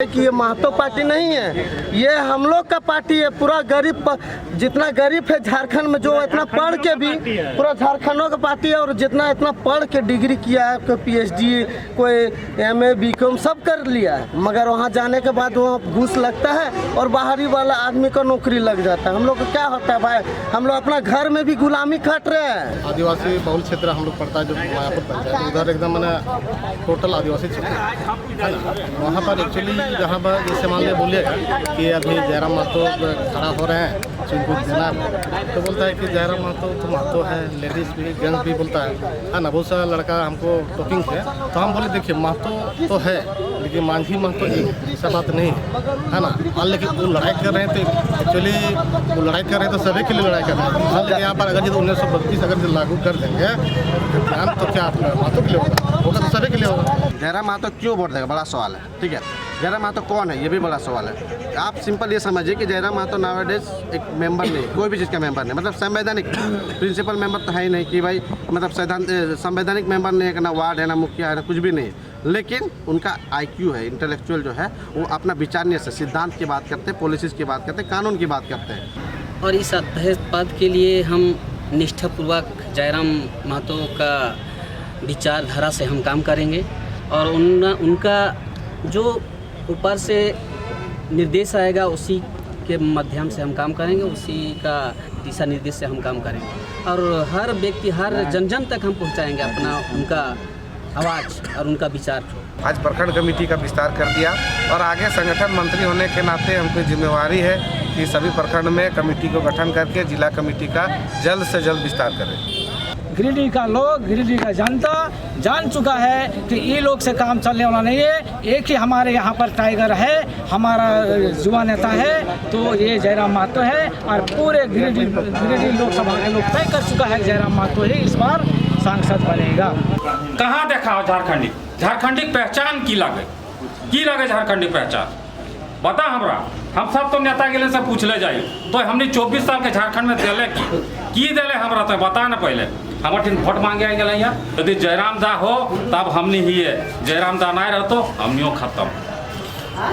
कि ये महतो पार्टी नहीं है, ये हम लोग का पार्टी है। पूरा गरीब, जितना गरीब है झारखंड में, जो इतना पढ़ के भी पूरा झारखंडों का पार्टी है। और जितना इतना पढ़ के डिग्री किया है, कोई PhD, कोई MA BCom सब कर लिया है, मगर वहाँ जाने के बाद वहाँ घूस लगता है और बाहरी वाला आदमी को नौकरी लग जाता है। हम लोग को क्या होता है भाई, हम लोग अपना घर में भी गुलामी काट रहे हैं। आदिवासी बहुल क्षेत्र हम लोग पड़ता है, जो मायापुर पंचायत, उधर एकदम मैंने टोटल आदिवासी क्षेत्र है ना। वहाँ पर एक्चुअली जहाँ पर जैसे मान लिया बोलिएगा कि अभी जयराम महतो खड़ा हो रहे हैं चुनपुर जिला में, तो बोलता है कि जयराम महतो है, लेडीज़ भी जेंट्स भी बोलता है ना। बहुत सारा लड़का हमको टॉकिंग है, तो हम बोले देखिए महतो तो है, लेकिन मांझी महतो एक ऐसा बात नहीं है ना। और लेकिन वो लड़ाई कर रहे हैं, तो एक्चुअली वो लड़ाई कर रहे हैं तो सभी के लिए लड़ाई कर रहे हैं। लेकिन यहाँ पर अगर जो 1932 अगर जो लागू कर देंगे तो क्या महतो के लिए होगा तो सभी के लिए होगा। जयराम महतो क्यों वोट देगा, बड़ा सवाल है। ठीक है, जयराम महतो कौन है, ये भी बड़ा सवाल है। आप सिंपल ये समझिए कि जयराम महतो नाउअडेज एक मेंबर नहीं, कोई भी चीज़ का मेंबर नहीं, मतलब संवैधानिक प्रिंसिपल मेंबर तो है ही नहीं कि भाई, मतलब संवैधानिक मेंबर नहीं है, ना वार्ड है, ना मुखिया है, ना कुछ भी नहीं है। लेकिन उनका IQ है, इंटेलेक्चुअल जो है, वो अपना विचारने से सिद्धांत की बात करते हैं, पॉलिसीज़ की बात करते हैं, कानून की बात करते हैं। और इस पद के लिए हम निष्ठापूर्वक जयराम महतो का विचारधारा से हम काम करेंगे और उनका जो ऊपर से निर्देश आएगा उसी के माध्यम से हम काम करेंगे, उसी का दिशा निर्देश से हम काम करेंगे और हर व्यक्ति, हर जन तक हम पहुंचाएंगे अपना उनका आवाज़ और उनका विचार। आज प्रखंड कमेटी का विस्तार कर दिया और आगे संगठन मंत्री होने के नाते हमको जिम्मेवारी है कि सभी प्रखंड में कमेटी को गठन करके जिला कमेटी का जल्द से जल्द विस्तार करें। गिरिडीह का लोग, गिरिडीह का जनता जान चुका है कि ये लोग से काम चलने वाला नहीं है। एक ही हमारे यहाँ पर टाइगर है, हमारा युवा नेता है, तो ये जयराम महतो है और पूरे गिरिडीह लोकसभा के लोग तय कर चुका है जयराम महतो ही इस बार सांसद बनेगा। कहाँ देखा हो झारखंडी पहचान की लगे झारखंडी पहचान बता हमरा। हम सब तो नेता के लिए से पूछ ले जाइए, तो हमने 24 साल के झारखंड में दिले की दिले हमरा, तो बता न पहले हमारे वोट मांगे गए यहाँ। यदि जयराम दा हो तब हमने ही है, जयराम दा नहीं रहो तो हमनियो खत्म,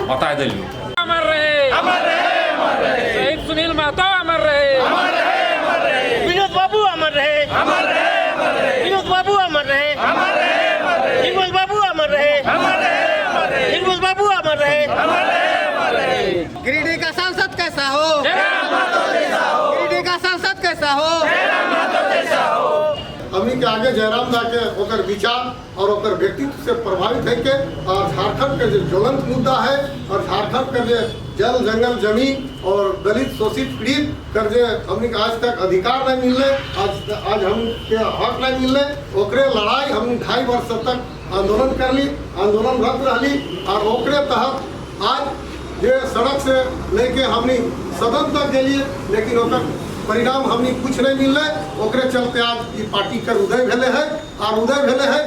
बता दिलियो। अमर रहे शहीद सुनील महतो, अमर रहे विनोद बाबू, अमर रहे विनोद बाबू, अमर रहे हिरमोज बाबू, अमर रहे हिरमोज बाबू, अमर रहे। गिरिडीह का सांसद कैसा हो, गिरिडीह का सांसद कैसा हो, हमनी के आगे जयराम दा के ओकर विचार और ओकर व्यक्तित्व से प्रभावित है के और झारखंड के जो ज्वलंत मुद्दा है और झारखंड के जो जल जंगल जमीन और दलित शोषित पीड़ित कर जो हमनी के आज तक अधिकार नहीं मिलने, आज हम के हक नहीं मिलने, ओकरे लड़ाई हमनी 2.5 वर्ष तक आंदोलन कर ली, आंदोलनरत रही और ओकरे तहत आज ये सड़क से लेके हमनी सदन तक गेलिए, लेकिन ओकर परिणाम हमनी कुछ नहीं मिल रहे। ओकरे चलते आज ये पार्टी कर उदय भेले है और उदय भेले है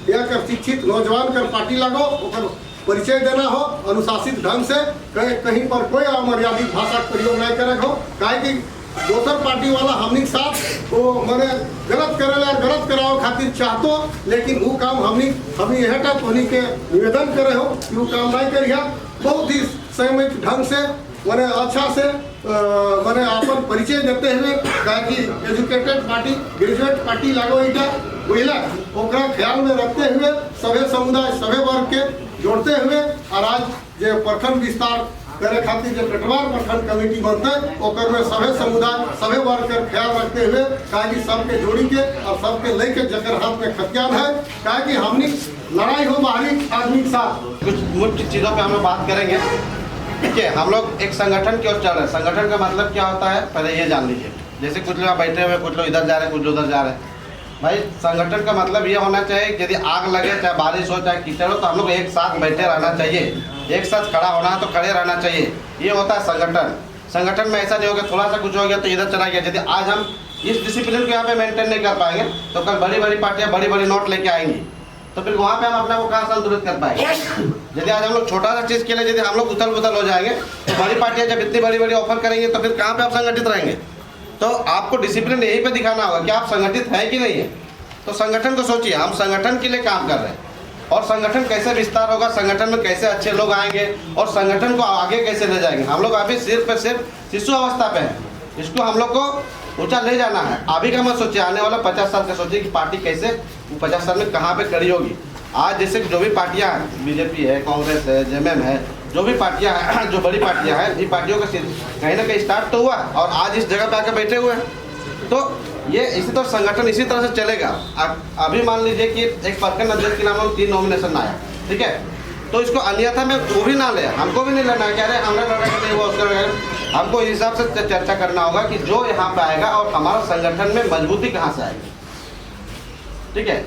यह कर शिक्षित नौजवान कर पार्टी लगो, ओकर परिचय देना हो अनुशासित ढंग से, कहीं पर कोई अमर्यादित भाषा का प्रयोग नहीं करे हो, काहे कि दोसर पार्टी वाला हमनी साथ वो मने गलत करे और गलत कराओ खातिर चाहतो, लेकिन वो काम हमनी यह तक उन्हीं के निवेदन करे हो कि वो काम नहीं करिया। बहुत ही संयमित ढंग से मैंने अच्छा से मैंने अपन परिचय देते हुए कहा कि एजुकेटेड पार्टी, ग्रेजुएट पार्टी लागो इटा बुझला, ओकरा ख्याल में रखते हुए सभी समुदाय, सभी वर्ग के जोड़ते हुए और आज जो प्रखंड विस्तार करे खातिर जो कटवार प्रखंड कमेटी बनते ओकर में सभी समुदाय, सभी वर्ग के ख्याल रखते हुए कहा कि सबके जोड़ी के और सबके लेके जकर हाथ में खतियान है, कहा कि हमनी लड़ाई हो बाहरी आदमी के साथ। कुछ मुख्य चीज़ों पे हम लोग बात करेंगे। देखिए, हम लोग एक संगठन की ओर चल रहे हैं। संगठन का मतलब क्या होता है पहले ये जान लीजिए। जैसे कुछ लोग बैठे हुए, कुछ लोग इधर जा रहे हैं, कुछ लोग उधर जा रहे हैं। भाई संगठन का मतलब ये होना चाहिए कि यदि आग लगे, चाहे बारिश हो, चाहे कीचड़ हो, तो हम लोग एक साथ बैठे रहना चाहिए, एक साथ खड़ा होना है तो खड़े रहना चाहिए। ये होता है संगठन। संगठन में ऐसा नहीं होगा थोड़ा सा कुछ हो गया तो इधर चला गया। यदि आज हम इस डिसिप्लिन को यहाँ पे मेंटेन नहीं कर पाएंगे तो कल बड़ी बड़ी पार्टियाँ बड़ी बड़ी नोट लेके आएंगी, तो फिर वहाँ पे हम अपने को कहाँ संतुलित कर पाएंगे। यदि आज हम लोग छोटा सा चीज़ के लिए यदि हम लोग उथल पुथल हो जाएंगे तो बड़ी पार्टियाँ जब इतनी बड़ी बड़ी ऑफर करेंगे तो फिर कहाँ पे आप संगठित रहेंगे। तो आपको डिसिप्लिन यहीं पे दिखाना होगा कि आप संगठित है कि नहीं है। तो संगठन को सोचिए, हम संगठन के लिए काम कर रहे हैं। और संगठन कैसे विस्तार होगा, संगठन में कैसे अच्छे लोग आएंगे और संगठन को आगे कैसे ले जाएंगे। हम लोग अभी सिर्फ शिशु अवस्था पे हैं, इसको हम लोग को ऊंचा ले जाना है। अभी का मत सोचिए, आने वाला 50 साल का सोचिए कि पार्टी कैसे 50 साल में कहाँ पे खड़ी होगी। आज जैसे जो भी पार्टियां हैं, बीजेपी है, कांग्रेस है, जेएमएम है, जो भी पार्टियां हैं, जो बड़ी पार्टियां हैं, इन पार्टियों का कहीं ना कहीं स्टार्ट तो हुआ और आज इस जगह पे आकर बैठे हुए हैं। तो ये इसी तरह संगठन इसी तरह से चलेगा। अभी मान लीजिए कि एक प्रखंड अध्यक्ष के नाम 3 नॉमिनेशन आया, ठीक है, तो इसको अन्यथा में वो भी ना ले, हमको भी नहीं लेना है, कह रहे हमने लड़ाई नहीं हुआ उसका। हमको इस हिसाब से चर्चा करना होगा कि जो यहाँ पे आएगा और हमारा संगठन में मजबूती कहाँ से आएगी, ठीक है।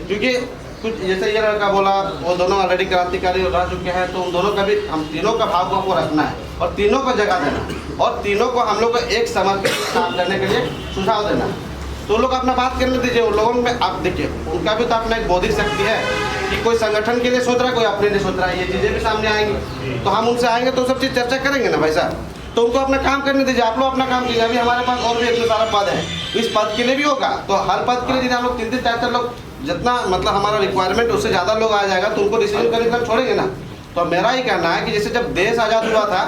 क्योंकि कुछ जैसे ये लड़का बोला, वो दोनों ऑलरेडी क्रांतिकारी रह चुके हैं, तो उन दोनों का भी, हम तीनों का भाव को हमको रखना है और तीनों को जगह देना और तीनों को हम लोग को एक समर्पित काम करने के लिए सुझाव देना। तो लोग अपना बात करने दीजिए, उन लोगों में आप देखिए उनका भी तो अपना एक बौद्धिक शक्ति है कि कोई संगठन के लिए सोच रहा है, कोई अपने लिए सोच रहा है, ये चीज़ें भी सामने आएंगी। तो हम उनसे आएंगे तो सब चीज़ चर्चा करेंगे ना भाई साहब। तो उनको अपना काम करने दीजिए, आप लोग अपना काम कीजिए। अभी हमारे पास और भी इतने सारा पद है, इस पद के लिए भी होगा, तो हर पद के लिए यदि हम लोग 3-3, 4-4 लोग, जितना मतलब हमारा रिक्वायरमेंट उससे ज़्यादा लोग आ जाएगा तो उनको डिसीजन करने के लिए छोड़ेंगे ना। तो मेरा ही कहना है कि जैसे जब देश आज़ाद हुआ था,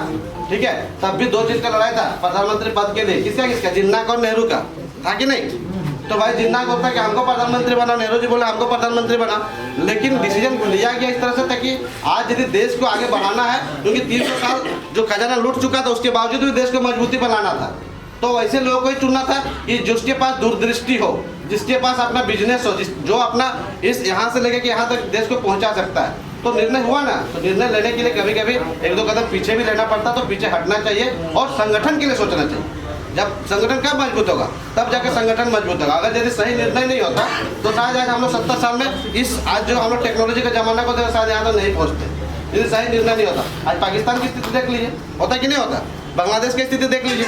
ठीक है, तब भी 2 चीज़ का लड़ाई था प्रधानमंत्री पद के लिए। किसका? जिन्ना का और नेहरू का, था कि नहीं? तो भाई जिन्ना को होता है कि हमको प्रधानमंत्री बना, नेहरू जी बोले हमको प्रधानमंत्री बना, लेकिन डिसीजन लिया गया इस तरह से ताकि आज यदि देश को आगे बढ़ाना है, क्योंकि 300 साल जो खजाना लूट चुका था उसके बावजूद भी देश को मजबूती बनाना था, तो वैसे लोगों को ही चुनना था कि जिसके पास दूरदृष्टि हो, जिसके पास अपना बिजनेस हो, जो अपना इस यहाँ से लेकर के यहाँ तक देश को पहुँचा सकता है। तो निर्णय हुआ ना, तो निर्णय लेने के लिए कभी कभी 1-2 कदम पीछे भी लेना पड़ता, तो पीछे हटना चाहिए और संगठन के लिए सोचना चाहिए। जब संगठन कब मजबूत होगा, तब जाकर संगठन मजबूत होगा। अगर यदि सही निर्णय नहीं होता तो शायद आज हम लोग 70 साल में इस आज जो हम लोग टेक्नोलॉजी का जमाना को देखो, शायद यहाँ तो नहीं पहुँचते। यदि सही निर्णय नहीं होता, आज पाकिस्तान की स्थिति देख लीजिए, होता कि नहीं होता, बांग्लादेश की स्थिति देख लीजिए,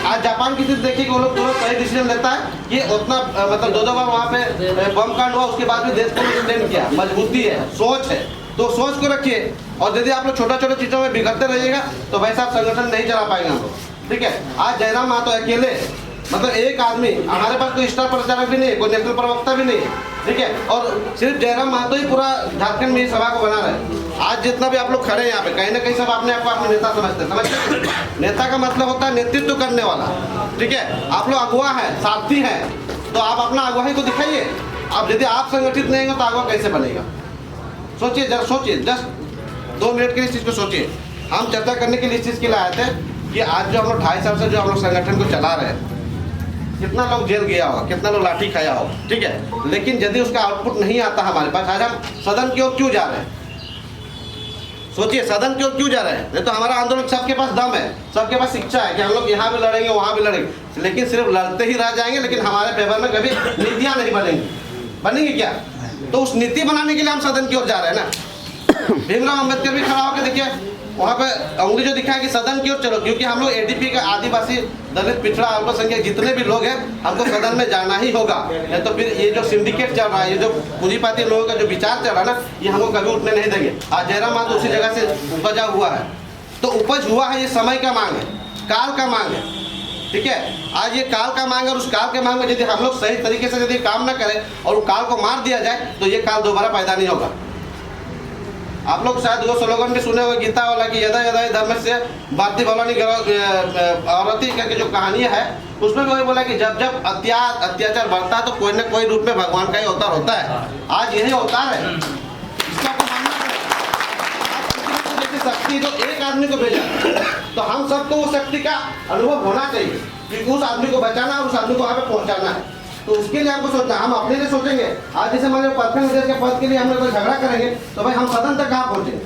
आज जापान की स्थिति देखिए कि वो लोग तुरंत सही डिसीजन लेता है कि उतना मतलब 2-2 बार वहाँ पे बम कांड हुआ, उसके बाद भी देश को एक्सटेंड किया। मजबूती है, सोच है, तो सोच को रखिए। और यदि आप लोग छोटे-छोटे चीज़ों में बिगड़ते रहिएगा तो भाई साहब संगठन नहीं चला पाएंगे हम लोग, ठीक है। आज जयराम महतो अकेले, मतलब एक आदमी, हमारे पास कोई स्टार प्रचारक भी नहीं है, कोई नेशनल प्रवक्ता भी नहीं है, ठीक है, और सिर्फ जयराम महतो ही पूरा झारखंड में सभा को बना रहे। आज जितना भी आप लोग खड़े हैं यहाँ पे, कहीं ना कहीं सब अपने आप को अपने नेता समझते। नेता का मतलब होता है नेतृत्व करने वाला, ठीक है। आप लोग अगुवा हैं, सारथी हैं, तो आप अपना अगुवाई को दिखाइए। अब यदि आप संगठित नहीं हो तो अगुवा कैसे बनेगा? सोचिए, जरा सोचिए, जस्ट 2 मिनट के लिए इस चीज़ को सोचिए। हम चर्चा करने के लिए इस चीज़ के लिए आए थे कि आज जो हम लोग 2.5 साल से जो हम लोग संगठन को चला रहे हैं, कितना लोग जेल गया होगा, कितना लोग लाठी खाया होगा, ठीक है, लेकिन यदि उसका आउटपुट नहीं आता हमारे पास, आज हम सदन की ओर क्यों जा रहे हैं? सोचिए, सदन की ओर क्यों जा रहे हैं? नहीं तो हमारा आंदोलन, सबके पास दम है, सबके पास शिक्षा है कि हम लोग यहाँ भी लड़ेंगे, वहाँ भी लड़ेंगे, लेकिन सिर्फ लड़ते ही रह जाएंगे, लेकिन हमारे फेवर में कभी नीतियाँ नहीं बनेंगी क्या? तो उस नीति बनाने के लिए हम सदन की ओर जा रहे हैं ना। भीमराव अम्बेडकर भी खड़ा होकर देखिए, वहाँ पे उंगली जो दिखाया कि सदन की ओर चलो, क्योंकि हम लोग ADP का आदिवासी, दलित, पिछड़ा, अल्पसंख्यक जितने भी लोग हैं, हमको सदन में जाना ही होगा। नहीं तो फिर ये जो सिंडिकेट चल रहा है, ये जो पूंजीपाती लोगों का जो विचार चल रहा है ना, ये हमको कभी उठने नहीं देंगे। आज जयराम महतो उसी जगह से उपजा हुआ है, तो उपज हुआ है, ये समय का मांग है, काल का मांग है, ठीक है। आज ये काल का मांग है और उस काल के मांग में यदि हम लोग सही तरीके से यदि काम न करें और काल को मार दिया जाए तो ये काल दोबारा पैदा नहीं होगा। आप लोग शायद वो स्लोगन भी सुने हुए गीता वाला कि यदा यदा धर्म से भारती भवानी औरती करके जो कहानियाँ है, उसमें भी वही बोला कि जब जब अत्याचार बढ़ता है तो कोई न कोई रूप में भगवान का ही अवतार होता है। आज यही अवतार है, इसका आपको मानना पड़ेगा। जैसी शक्ति जो एक आदमी को भेजा, तो हम सबको उस शक्ति का अनुभव होना चाहिए कि उस आदमी को बचाना और उस आदमी को वहाँ पे पहुँचाना है। तो उसके लिए हमको सोचना, हम अपने लिए सोचेंगे। आज जैसे हमारे प्रखंड अध्यक्ष के पद के लिए हम लोग झगड़ा करेंगे तो भाई हम सदन तक कहाँ पहुँचेंगे?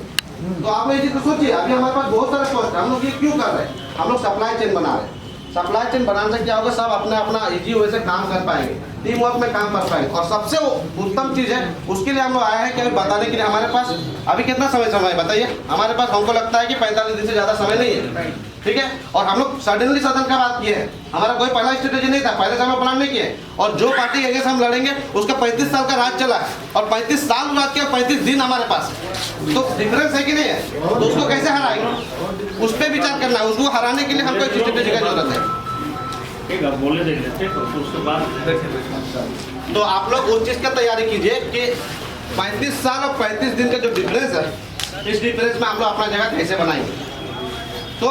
तो आप लोग ये चीज़ तो सोचिए। अभी हमारे पास बहुत सारे पोस्ट है, हम लोग ये क्यों कर रहे हैं? हम लोग सप्लाई चेन बना रहे हैं। सप्लाई चेन बनाने से क्या होगा, सब अपने अपना इजी वे से काम कर पाएंगे, टीम वर्क में काम कर पाएंगे। और सबसे उत्तम चीज़ है, उसके लिए हम लोग आए हैं कि अभी बताने के लिए हमारे पास अभी कितना समय बताइए। हमारे पास, हमको लगता है कि 45 दिन से ज़्यादा समय नहीं है, ठीक है। और हम लोग सडनली सदन का बात किए हैं, हमारा कोई पहला स्ट्रेटेजी नहीं था, पहले से हम प्लान नहीं किए। और जो पार्टी अगेंस्ट हम लड़ेंगे उसका 35 साल का राज चला है और 35 साल राज के 35 दिन हमारे पास, तो डिफरेंस है कि नहीं है? तो उसको कैसे हराएंगे, उस पर विचार करना है। उसको हराने के लिए हमको एक स्ट्रेटेजी का जरूरत है। बोले देख लेते तो उसके बाद तो आप लोग उस चीज़ का तैयारी कीजिए कि 35 साल और 35 दिन का जो डिफरेंस है, इस डिफरेंस में हम लोग अपना जगह कैसे बनाएंगे? तो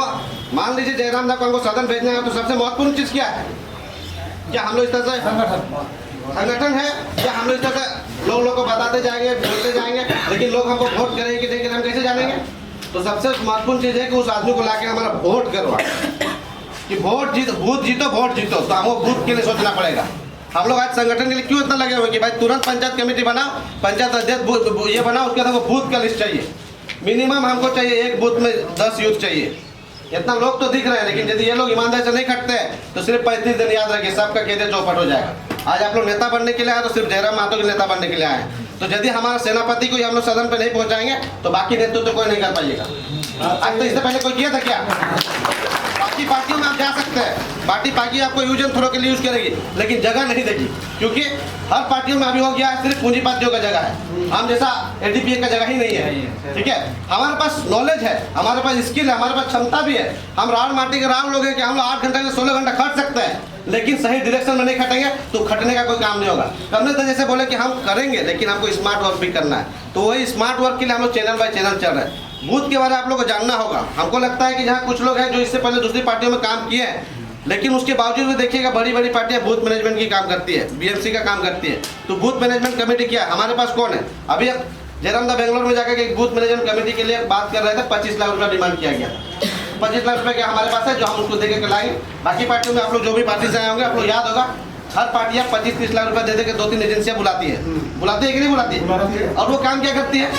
मान लीजिए जयराम दा को हमको सदन भेजना है, तो सबसे महत्वपूर्ण चीज़ क्या है? क्या हम लोग इस तरह से संगठन है, या हम लोग इस तरह से लोगों को बताते जाएंगे, बोलते जाएंगे, लेकिन लोग हमको वोट करेंगे कि नहीं, हम कैसे जानेंगे? तो सबसे महत्वपूर्ण चीज़ है कि उस आदमी को लाके हमारा वोट करवा, कि वोट जीतो वोट जीतो। तो हमको बूथ के लिए सोचना पड़ेगा। हम लोग आज संगठन के लिए क्यों इतना लगे हुए कि भाई तुरंत पंचायत कमेटी बनाओ, पंचायत अध्यक्ष ये बनाओ, उसके बाद हमको बूथ का लिस्ट चाहिए। मिनिमम हमको चाहिए एक बूथ में 10 यूथ चाहिए। इतना लोग तो दिख रहे हैं, लेकिन यदि ये लोग ईमानदारी से नहीं खटते हैं तो सिर्फ 35 दिन याद रखिए, सबका खेत चौपट हो जाएगा। आज आप लोग नेता बनने के लिए आए तो सिर्फ जयराम महतो के नेता बनने के लिए आए। तो यदि हमारा सेनापति को हम लोग सदन पे नहीं पहुंचाएंगे तो बाकी नेतृत्व तो कोई नहीं कर पाइएगा। आज तो इससे पहले कोई किया था क्या? बाकी पार्टियों में आप जा सकते हैं, पार्टी आपको यूज एंड थ्रो के लिए यूज करेगी, लेकिन जगह नहीं देगी, क्योंकि हर पार्टियों में अभी हो गया है सिर्फ पूंजीपतियों का जगह है। हम जैसा एडीपीए का जगह ही नहीं है। ठीक है, हमारे पास नॉलेज है, हमारे पास स्किल है, हमारे पास क्षमता भी है। हम राड़ माटी के राव लोग हैं कि हम लोग 8 घंटे से 16 घंटा खट सकते हैं, लेकिन सही डायरेक्शन में नहीं खटेंगे तो खटने का कोई काम नहीं होगा। हमने तो जैसे बोले कि हम करेंगे, लेकिन हमको स्मार्ट वर्क भी करना है। तो वही स्मार्ट वर्क के लिए हम लोग चैनल बाय चैनल चल रहे हैं। बूथ के बारे में आप लोग को जानना होगा। हमको लगता है कि जहाँ कुछ लोग हैं जो इससे पहले दूसरी पार्टियों में काम किए हैं, लेकिन उसके बावजूद भी देखिएगा बड़ी बड़ी पार्टियां बूथ मैनेजमेंट की काम करती है, बीएमसी का काम करती है। तो बूथ मैनेजमेंट कमेटी क्या है? हमारे पास कौन है? अभी जयराम दा बेंगलोर में जाकर एक बूथ मैनेजमेंट कमेटी के लिए बात कर रहे थे, 25 लाख रुपया डिमांड किया गया। 25 लाख रुपये क्या हमारे पास है जो हम उसको दे के लाएंगे। बाकी पार्टियों में आप लोग जो भी पार्टी से आए होंगे, आप लोग याद होगा हर पार्टियां 25-30 लाख रुपया दे के 2-3 एजेंसियां बुलाती है कि नहीं बुलाती है? और वो काम क्या करती है?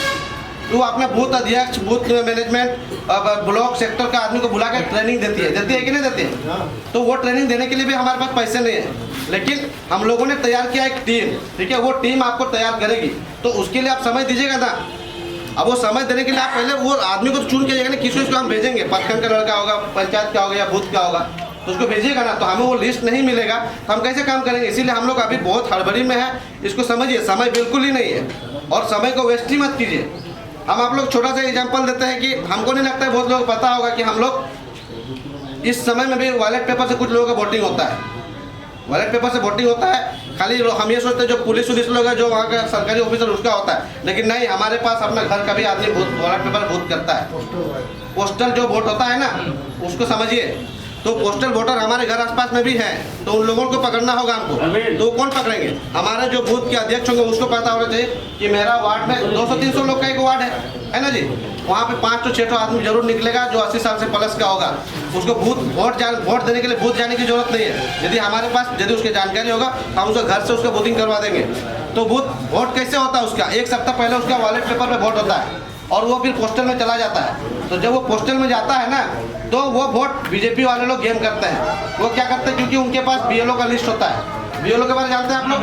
वो अपना बूथ अध्यक्ष, बूथ मैनेजमेंट, ब्लॉक सेक्टर का आदमी को बुला के ट्रेनिंग देती है कि नहीं देती है? तो वो ट्रेनिंग देने के लिए भी हमारे पास पैसे नहीं है, लेकिन हम लोगों ने तैयार किया एक टीम। ठीक है, वो टीम आपको तैयार करेगी, तो उसके लिए आप समय दीजिएगा ना। अब वो समय देने के लिए आप पहले वो आदमी को चुन के जाएगा, किसी को हम भेजेंगे, प्रखंड का लड़का होगा, पंचायत का होगा या बूथ का होगा, तो उसको भेजिएगा ना। तो हमें वो लिस्ट नहीं मिलेगा तो हम कैसे काम करेंगे? इसीलिए हम लोग अभी बहुत हड़बड़ी में है। इसको समझिए, समय बिल्कुल ही नहीं है और समय को वेस्ट ही मत कीजिए। हम आप लोग छोटा सा एग्जांपल देते हैं कि हमको नहीं लगता है बहुत लोगों को पता होगा कि हम लोग इस समय में भी बैलेट पेपर से कुछ लोगों का वोटिंग होता है। बैलेट पेपर से वोटिंग होता है, खाली हम ये सोचते हैं जो पुलिस लोग है, जो वहाँ का सरकारी ऑफिसर उसका होता है, लेकिन नहीं, हमारे पास अपना घर का भी आदमी बैलेट पेपर वोट करता है। पोस्टल जो वोट होता है ना, उसको समझिए। तो पोस्टल वोटर हमारे घर आसपास में भी हैं, तो उन लोगों को पकड़ना होगा हमको। तो कौन पकड़ेंगे? हमारे जो बूथ के अध्यक्ष होंगे उसको पता होना चाहिए कि मेरा वार्ड में 200-300 लोग का एक वार्ड है ना जी। वहाँ पे 500-600 आदमी जरूर निकलेगा जो 80 साल से प्लस का होगा। उसको वोट देने के लिए बूथ जाने की जरूरत नहीं है। यदि हमारे पास यदि उसकी जानकारी होगा तो हम उसके घर से उसका वोटिंग करवा देंगे। तो वोट कैसे होता है उसका? 1 सप्ताह पहले उसका वॉलेट पेपर में वोट होता है और वो फिर पोस्टल में चला जाता है। तो जब वो पोस्टल में जाता है ना, तो वो वोट बीजेपी वाले लोग गेम करते हैं। वो क्या करते हैं? क्योंकि उनके पास बीएलओ का लिस्ट होता है। बीएलओ के बारे में जानते हैं आप लोग?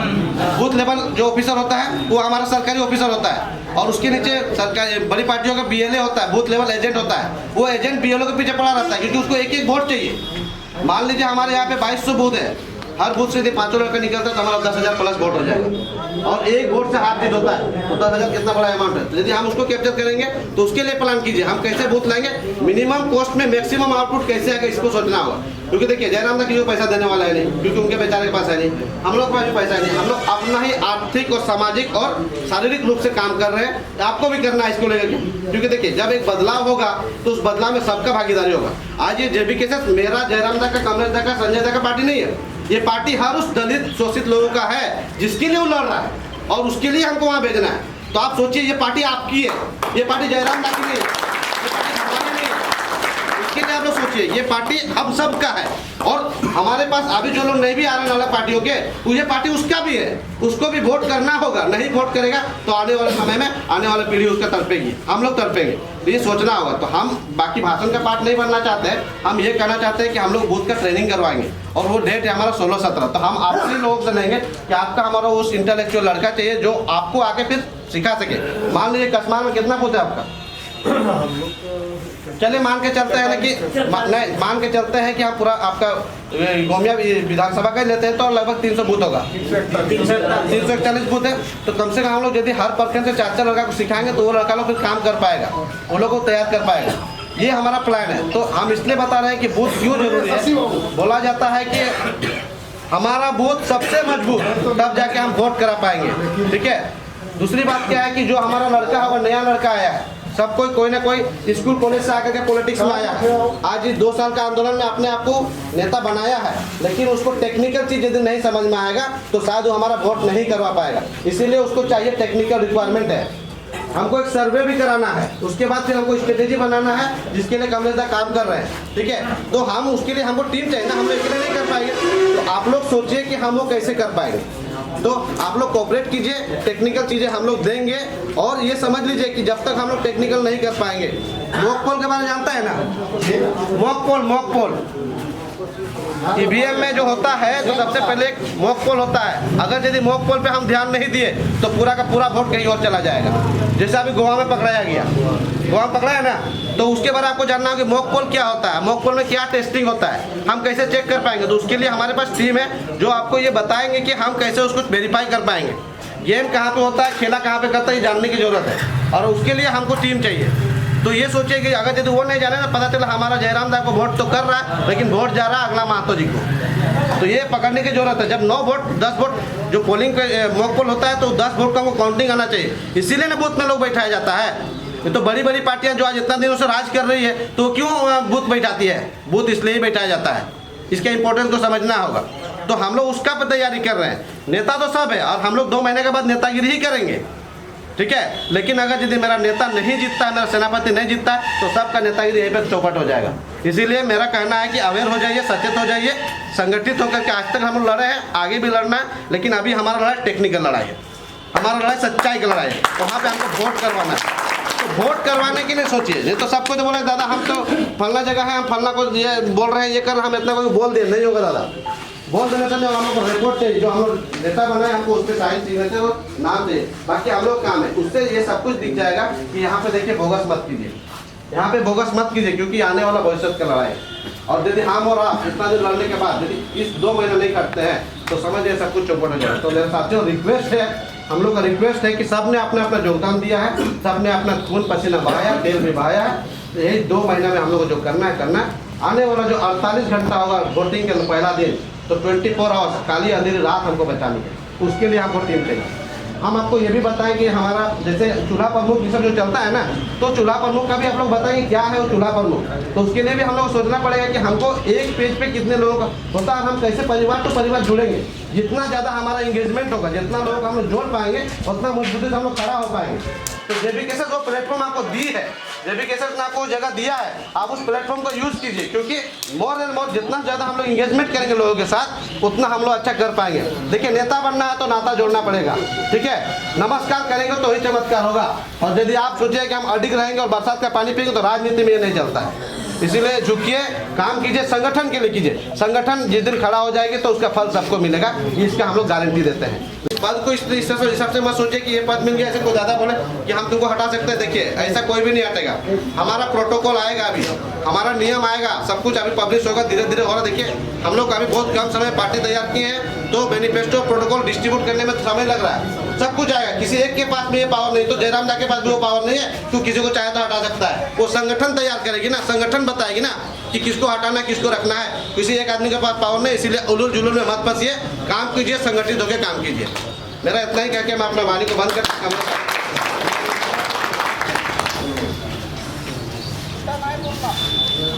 बूथ लेवल जो ऑफिसर होता है वो हमारा सरकारी ऑफिसर होता है, और उसके नीचे सरकारी बड़ी पार्टियों का बीएलए होता है, बूथ लेवल एजेंट होता है। वो एजेंट बीएलओ के पीछे पड़ा रहता है, क्योंकि उसको एक वोट चाहिए। मान लीजिए हमारे यहाँ पे 2200 बूथ है, हर बूथ से यदि 500 लड़का निकलता है तो हमारा 10,000 प्लस वोट हो जाएगा, और एक वोट से हाथ जीत होता है। तो 10,000 कितना बड़ा अमाउंट है। तो यदि हम उसको कैप्चर करेंगे तो उसके लिए प्लान कीजिए, हम कैसे बूथ लाएंगे, मिनिमम कॉस्ट में मैक्सिमम आउटपुट कैसे आएगा, इसको सोचना होगा। क्योंकि देखिए जयराम दा किसी को पैसा देने वाला है नहीं, क्योंकि उनके बेचारे के पास है नहीं, हम लोग के पास भी पैसा है नहीं। हम लोग अपना ही आर्थिक और सामाजिक और शारीरिक रूप से काम कर रहे हैं। आपको भी करना है इसको लेकर के, क्योंकि देखिए जब एक बदलाव होगा तो उस बदलाव में सबका भागीदारी होगा। आज ये जेबी के साथ मेरा, जयराम दा का, कमलेश दा का, संजय दा का पार्टी नहीं है। ये पार्टी हर उस दलित शोषित लोगों का है जिसके लिए वो लड़ रहा है, और उसके लिए हमको वहाँ भेजना है। तो आप सोचिए, ये पार्टी आपकी है, ये पार्टी जयराम दा की नहीं है, ये पार्टी हमारी नहीं है। इसके लिए आप लोग सोचिए, ये पार्टी हम सब का है। और हमारे पास अभी जो लोग नहीं भी आ रहे वाला पार्टियों के, तो ये पार्टी उसका भी है, उसको भी वोट करना होगा। नहीं वोट करेगा तो आने वाले समय में आने वाली पीढ़ी उसका तड़पेगी, हम लोग तड़पेंगे। तो ये सोचना होगा। तो हम बाकी भाषण का पार्ट नहीं बनना चाहते हैं, हम ये कहना चाहते हैं कि हम लोग बूथ का ट्रेनिंग करवाएंगे, और वो डेट है हमारा 16-17। तो हम आपसे लोगों से लेंगे कि आपका हमारा उस इंटेलेक्चुअल लड़का चाहिए जो आपको आके फिर सिखा सके। मान लीजिए कसमान में कितना बूथ है आपका? चलिए मान के चलते हैं ना कि मान के चलते हैं कि हम पूरा आपका गोमिया विधानसभा का लेते हैं तो लगभग 300 बूथ होगा, 341 बूथ है। तो कम से कम हम लोग यदि हर प्रखंड से 4-4 लड़का को सिखाएंगे तो वो लड़का लोग फिर काम कर पाएगा, वो लोग को तैयार कर पाएगा। ये हमारा प्लान है। तो हम इसलिए बता रहे हैं कि बूथ क्यों जरूरी है। बोला जाता है कि हमारा बूथ सबसे मजबूत, तब जाके हम वोट करा पाएंगे। ठीक है, दूसरी बात क्या है कि जो हमारा लड़का होगा, नया लड़का आया है, सब कोई ना कोई स्कूल कॉलेज से आकर के पॉलिटिक्स में आया है। आज इस 2 साल का आंदोलन में अपने आप को नेता बनाया है, लेकिन उसको टेक्निकल चीज यदि नहीं समझ में आएगा तो शायद वो हमारा वोट नहीं करवा पाएगा। इसीलिए उसको चाहिए टेक्निकल रिक्वायरमेंट है। हमको एक सर्वे भी कराना है, उसके बाद फिर हमको स्ट्रेटेजी बनाना है, जिसके लिए कमलेश दा काम कर रहे हैं। ठीक है, तो हम उसके लिए हमको टीम चाहिए ना, हम अकेले नहीं कर पाएंगे। तो आप लोग सोचिए कि हम वो कैसे कर पाएंगे। तो आप लोग कोऑपरेट कीजिए, टेक्निकल चीज़ें हम लोग देंगे। और ये समझ लीजिए कि जब तक हम लोग टेक्निकल नहीं कर पाएंगे, मॉक पोल के बारे में जानता है ना, मॉक पोल ईवीएम में जो होता है, तो सबसे पहले एक मॉक पोल होता है। अगर यदि मॉक पोल पे हम ध्यान नहीं दिए तो पूरा का पूरा वोट कहीं और चला जाएगा। जैसे अभी गोवा में पकड़ाया गया, गोवा में पकड़ा है ना, तो उसके बारे में आपको जानना होगा कि मॉक पोल क्या होता है, मॉक पोल में क्या टेस्टिंग होता है, हम कैसे चेक कर पाएंगे। तो उसके लिए हमारे पास टीम है जो आपको ये बताएंगे कि हम कैसे उसको वेरीफाई कर पाएंगे। गेम कहाँ पे होता है, खेला कहाँ पे करता है, ये जानने की जरूरत है, और उसके लिए हमको टीम चाहिए। तो ये सोचिए कि अगर यदि वो नहीं जाने ना, पता चला हमारा जयराम दा को वोट तो कर रहा है, लेकिन वोट जा रहा है अगला महतो जी को। तो ये पकड़ने की जरूरत है। जब 9 वोट 10 वोट जो पोलिंग मॉक पोल होता है, तो 10 वोट का वो काउंटिंग आना चाहिए। इसीलिए ना बूथ में लोग बैठाया जाता है। ये तो बड़ी बड़ी पार्टियां जो आज इतना दिनों से राज कर रही है, तो क्यों बूथ बैठाती है? बूथ इसलिए ही बैठाया जाता है, इसका इंपॉर्टेंस को समझना होगा। तो हम लोग उसका पर तैयारी कर रहे हैं। नेता तो सब है, और हम लोग 2 महीने के बाद नेतागिरी ही करेंगे। ठीक है, लेकिन अगर यदि मेरा नेता नहीं जीतता है, मेरा सेनापति नहीं जीतता है, तो सबका नेतागिरी यहीं पर चौपट हो जाएगा। इसीलिए मेरा कहना है कि अवेयर हो जाइए, सचेत हो जाइए, संगठित होकर के। आज तक हम लोग लड़े हैं, आगे भी लड़ना है, लेकिन अभी हमारा लड़ाई टेक्निकल लड़ाई है, हमारा लड़ाई सच्चाई की लड़ाई है। वहाँ पे हमको वोट करवाना है। तो वोट करवाने के लिए सोचिए। ये तो सबको तो बोले दादा हम तो फलना जगह है, हम फलना को ये बोल रहे हैं, ये कर रहे हैं, हम इतना कोई बोल दे, नहीं होगा दादा। बोल देने से हम लोग को रिपोर्ट चाहिए, जो हम लोग नेता बनाए हमको उस पर साइन सिग्नेचर और नाम चाहिए। बाकी हम लोग काम है, उससे ये सब कुछ दिख जाएगा कि यहाँ पे देखिए बोगस मत कीजिए, यहाँ पे बोगस मत कीजिए, क्योंकि आने वाला भविष्य का लड़ाई है। और यदि हम और आप इतना दिन लड़ने के बाद यदि इस 2 महीने नहीं करते हैं, तो समझिए सब कुछ चौपट हो जाएगा। तो मेरे साथियों रिक्वेस्ट है, हम लोग का रिक्वेस्ट है कि सब ने अपना अपना योगदान दिया है, सब ने अपना खून पसीना बहाया, तेल भी बहाया है। यही 2 महीने में हम लोग को जो करना है। आने वाला जो 48 घंटा होगा वोटिंग के पहला दिन, तो 24 आवर्स काली अंधेरी रात हमको बचानी है। उसके लिए हमको टीम चाहिए। हम आपको ये भी बताएं कि हमारा जैसे चूल्हा प्रमुख ये सब जो चलता है ना, तो चूल्हा प्रमुख का भी आप लोग बताएंगे क्या है वो चूल्हा प्रमुख। तो उसके लिए भी हम लोग सोचना पड़ेगा कि हमको एक पेज पे कितने लोगों का होता है, हम कैसे परिवार तो परिवार जुड़ेंगे। जितना ज़्यादा हमारा इंगेजमेंट होगा, जितना लोग हम लोग जोड़ पाएंगे, उतना मजबूती से हम लोग खड़ा हो पाएंगे। तो जेबी केसेस वो प्लेटफॉर्म आपको दी है, जेबी केसेस ने आपको जगह दिया है, आप उस प्लेटफॉर्म को यूज़ कीजिए। क्योंकि मोर एंड मोर जितना ज़्यादा हम लोग इंगेजमेंट करेंगे लोगों के साथ, उतना हम लोग अच्छा कर पाएंगे। देखिए, नेता बनना है तो नाता जोड़ना पड़ेगा। ठीक है, नमस्कार करेंगे तो ही चमत्कार होगा। और यदि आप सोचिए कि हम अडिग रहेंगे और बरसात का पानी पिएंगे, तो राजनीति में ये नहीं चलता है। इसीलिए झुकिए, काम कीजिए, संगठन के लिए कीजिए। संगठन जिस दिन खड़ा हो जाएगी तो उसका फल सबको मिलेगा, इसका हम लोग गारंटी देते हैं। पद को इस हिसाब से मत सोचिए कि ये पद मिल गया, ऐसे कोई ज़्यादा बोले कि हम तुमको हटा सकते हैं। देखिए, ऐसा कोई भी नहीं हटेगा। हमारा प्रोटोकॉल आएगा, अभी हमारा नियम आएगा, सब कुछ अभी पब्लिश होगा, धीरे धीरे हो रहा। देखिए, हम लोग अभी बहुत कम समय पार्टी तैयार किए हैं, तो मैनिफेस्टो प्रोटोकॉल डिस्ट्रीब्यूट करने में समय लग रहा है। सब कुछ आएगा, किसी एक के पास में ये पावर नहीं, तो जयराम दा के पास भी वो पावर नहीं है, तो किसी को चाहे तो हटा सकता है। वो संगठन तैयार करेगी ना, संगठन बताएगी ना कि किसको हटाना है, किसको रखना है। किसी एक आदमी के पास पावर नहीं, इसीलिए उलूल जुलूल में मत फंसिए, काम कीजिए, संगठित होकर काम कीजिए। मेरा इतना ही कह के मैं अपना वाणी को बंद कर